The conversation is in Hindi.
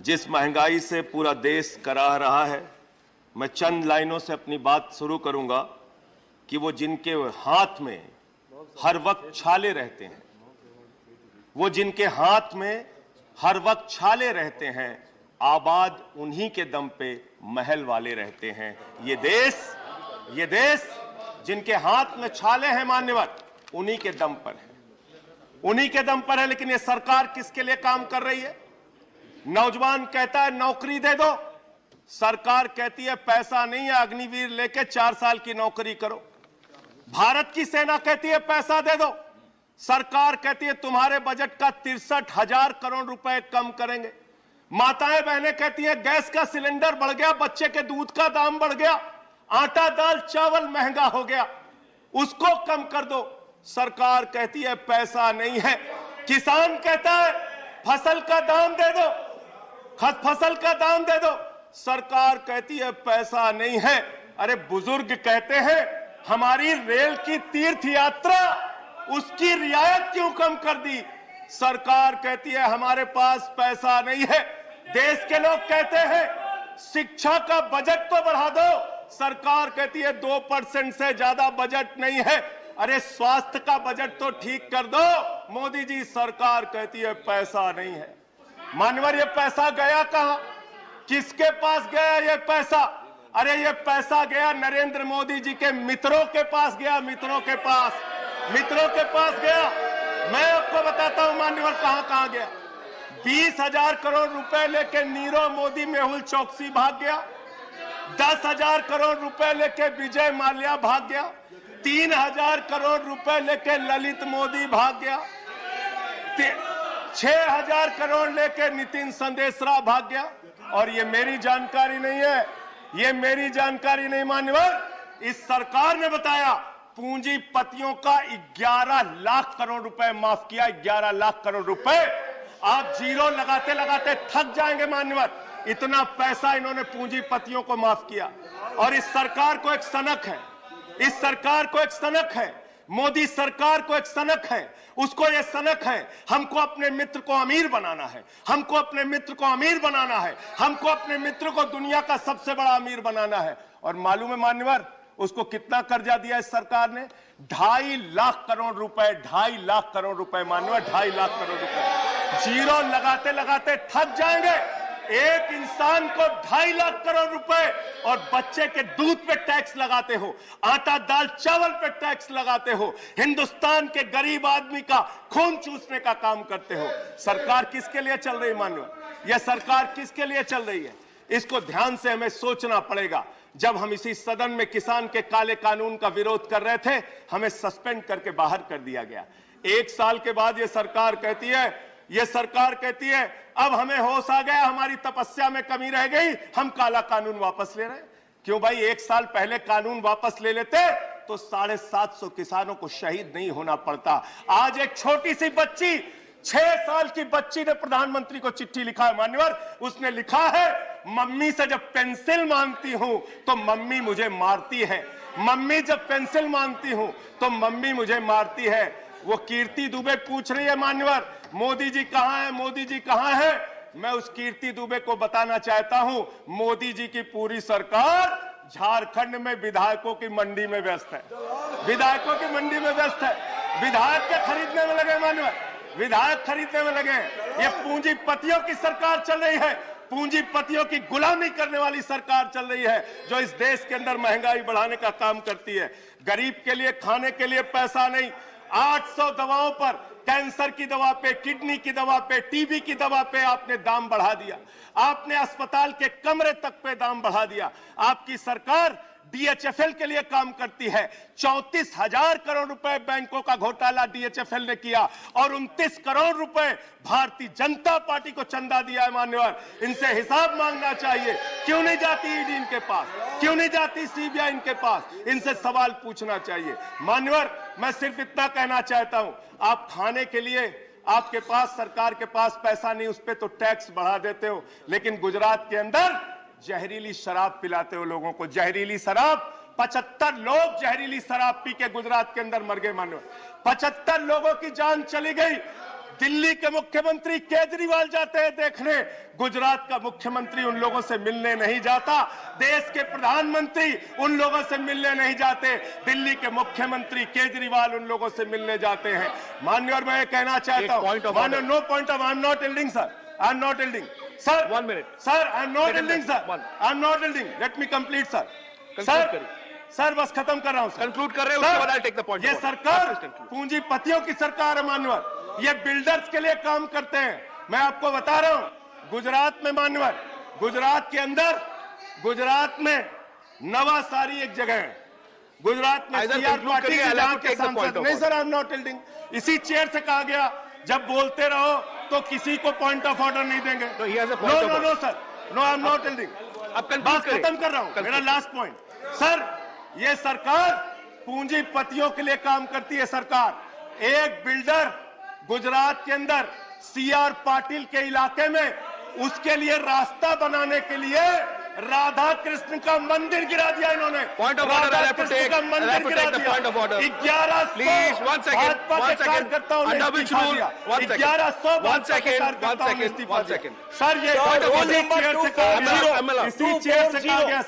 जिस महंगाई से पूरा देश कराह रहा है, मैं चंद लाइनों से अपनी बात शुरू करूंगा कि वो जिनके हाथ में हर वक्त छाले रहते हैं, वो जिनके हाथ में हर वक्त छाले रहते हैं, आबाद उन्हीं के दम पे महल वाले रहते हैं। ये देश जिनके हाथ में छाले हैं मान्यवर, उन्हीं के दम पर है, उन्हीं के दम पर है। लेकिन ये सरकार किसके लिए काम कर रही है? नौजवान कहता है नौकरी दे दो, सरकार कहती है पैसा नहीं है, अग्निवीर लेके 4 साल की नौकरी करो। भारत की सेना कहती है पैसा दे दो, सरकार कहती है तुम्हारे बजट का 63,000 करोड़ रुपए कम करेंगे। माताएं बहनें कहती हैं गैस का सिलेंडर बढ़ गया, बच्चे के दूध का दाम बढ़ गया, आटा दाल चावल महंगा हो गया, उसको कम कर दो, सरकार कहती है पैसा नहीं है। किसान कहता है फसल का दाम दे दो, फसल का दाम दे दो, सरकार कहती है पैसा नहीं है। अरे बुजुर्ग कहते हैं हमारी रेल की तीर्थ यात्रा, उसकी रियायत क्यों कम कर दी, सरकार कहती है हमारे पास पैसा नहीं है। देश के लोग कहते हैं शिक्षा का बजट तो बढ़ा दो, सरकार कहती है 2% से ज्यादा बजट नहीं है। अरे स्वास्थ्य का बजट तो ठीक कर दो, मोदी जी, सरकार कहती है पैसा नहीं है। मानवर ये पैसा गया कहां, किसके पास गया ये पैसा? अरे ये पैसा गया नरेंद्र मोदी जी के मित्रों के पास गया, मित्रों के पास गया। मैं आपको बताता हूं मान्यवर कहां गया। 20,000 करोड़ रुपए लेके नीरव मोदी मेहुल चौकसी भाग गया, 10,000 करोड़ रुपए लेके विजय माल्या भाग गया, 3,000 करोड़ रुपए लेके ललित मोदी भाग गया, 6,000 करोड़ लेके नितिन संदेशरा भाग गया। और ये मेरी जानकारी नहीं है, ये मेरी जानकारी नहीं मान्यवर, इस सरकार ने बताया पूंजीपतियों का 11 लाख करोड़ रुपए माफ किया। 11 लाख करोड़ रुपए आप जीरो लगाते लगाते थक जाएंगे मान्यवर, इतना पैसा इन्होंने पूंजीपतियों को माफ किया। और इस सरकार को एक सनक है, इस सरकार को एक सनक है, मोदी सरकार को एक सनक है, उसको ये सनक है हमको अपने मित्र को अमीर बनाना है, हमको अपने मित्र को अमीर बनाना है, हमको अपने मित्र को दुनिया का सबसे बड़ा अमीर बनाना है। और मालूम है मान्यवर उसको कितना कर्जा दिया इस सरकार ने? 2.5 लाख करोड़ रुपए, 2.5 लाख करोड़ रुपए मान्यवर, 2.5 लाख करोड़ रुपए। जीरो लगाते लगाते थक जाएंगे। एक इंसान को 2.5 लाख करोड़ रुपए और बच्चे के दूध पे टैक्स लगाते हो, आटा दाल चावल पे टैक्स लगाते हो, हिंदुस्तान के गरीब आदमी का खून चूसने का काम करते हो। सरकार किसके लिए चल रही मान्यवर? यह सरकार किसके लिए चल रही है? इसको ध्यान से हमें सोचना पड़ेगा। जब हम इसी सदन में किसान के काले कानून का विरोध कर रहे थे, हमें सस्पेंड करके बाहर कर दिया गया। 1 साल के बाद ये सरकार कहती है अब हमें होश आ गया, हमारी तपस्या में कमी रह गई, हम काला कानून वापस ले रहे हैं। क्यों भाई? 1 साल पहले कानून वापस ले लेते तो 750 किसानों को शहीद नहीं होना पड़ता। आज एक छोटी सी बच्ची, 6 साल की बच्ची ने प्रधानमंत्री को चिट्ठी लिखा है मान्यवर, उसने लिखा है मम्मी से जब पेंसिल मांगती हूं तो मम्मी मुझे मारती है, मम्मी जब पेंसिल मांगती हूं तो मम्मी मुझे मारती है। वो कीर्ति दुबे पूछ रही है मान्यवर मोदी जी कहां है, मोदी जी कहां है? मैं उस कीर्ति दुबे को बताना चाहता हूं मोदी जी की पूरी सरकार झारखंड में विधायकों की मंडी में व्यस्त है, विधायकों की मंडी में व्यस्त है, विधायक के खरीदने में लगे मान्यवर, विधायक खरीदने में लगे। ये पूंजीपतियों की सरकार चल रही है, पूंजीपतियों की गुलामी करने वाली सरकार चल रही है, जो इस देश के अंदर महंगाई बढ़ाने का काम करती है। गरीब के लिए खाने के लिए पैसा नहीं, 800 दवाओं पर, कैंसर की दवा पे, किडनी की दवा पे, टीबी की दवा पे आपने दाम बढ़ा दिया, आपने अस्पताल के कमरे तक पे दाम बढ़ा दिया। आपकी सरकार डीएचएफएल के लिए काम करती है। 34,000 करोड़ रुपए बैंकों का घोटाला डीएचएफएल ने किया और 29 करोड़ रुपए भारतीय जनता पार्टी को चंदा दिया है मान्यवर। इनसे हिसाब मांगना चाहिए। क्यों नहीं जाती ईडी इनके पास, क्यों नहीं जाती सीबीआई इनके पास? इनसे सवाल पूछना चाहिए मान्यवर। मैं सिर्फ इतना कहना चाहता हूं, आप खाने के लिए आपके पास, सरकार के पास पैसा नहीं, उस पर तो टैक्स बढ़ा देते हो, लेकिन गुजरात के अंदर जहरीली शराब पिलाते हो लोगों को, जहरीली शराब। 75 लोग जहरीली शराब पी के गुजरात के अंदर मर गए मानो, 75 लोगों की जान चली गई। दिल्ली के मुख्यमंत्री केजरीवाल जाते हैं देखने, गुजरात का मुख्यमंत्री उन लोगों से मिलने नहीं जाता, देश के प्रधानमंत्री उन लोगों से मिलने नहीं जाते, दिल्ली के मुख्यमंत्री केजरीवाल उन लोगों से मिलने जाते हैं। माननीय, और मैं ये कहना चाहता हूं, माननीय, no point of, I am not yielding sir, I am not yielding sir, 1 minute, sir, I am not yielding sir, I am not yielding, let me complete sir, sir बस खत्म कर रहा हूं, कंक्लूड कर रहे हैं, उसके बाद आई टेक द पॉइंट। ये सरकार पूंजीपतियों की सरकार है मान्यवर, ये बिल्डर्स के लिए काम करते हैं। मैं आपको बता रहा हूं, गुजरात में मान्यवर, गुजरात के अंदर, गुजरात में नवासारी एक जगह है, गुजरात में सीआर पाटिल जहां के सांसद, नहीं sir, I am not yielding, इसी चेयर से कहा गया जब बोलते रहो तो किसी को पॉइंट ऑफ ऑर्डर नहीं देंगे। No sir, no, I am not yielding, बात खत्म कर रहा हूं, मेरा लास्ट पॉइंट सर, ये सरकार पूंजीपतियों के लिए काम करती है। सरकार एक बिल्डर गुजरात के अंदर सीआर पाटिल के इलाके में, उसके लिए रास्ता बनाने के लिए राधा कृष्ण का मंदिर गिरा दिया इन्होंने, point of order, Radha Krishna का मंदिर गिरा दिया। पॉइंट ऑफ ऑर्डर, 1100 भाजपा के कार्यकर्ताओं ने इस्तीफा दिया, 1100 भाजपा के कार्यकर्ताओं ने इस्तीफा दिया। सर ये इसी चेयर से कहा गया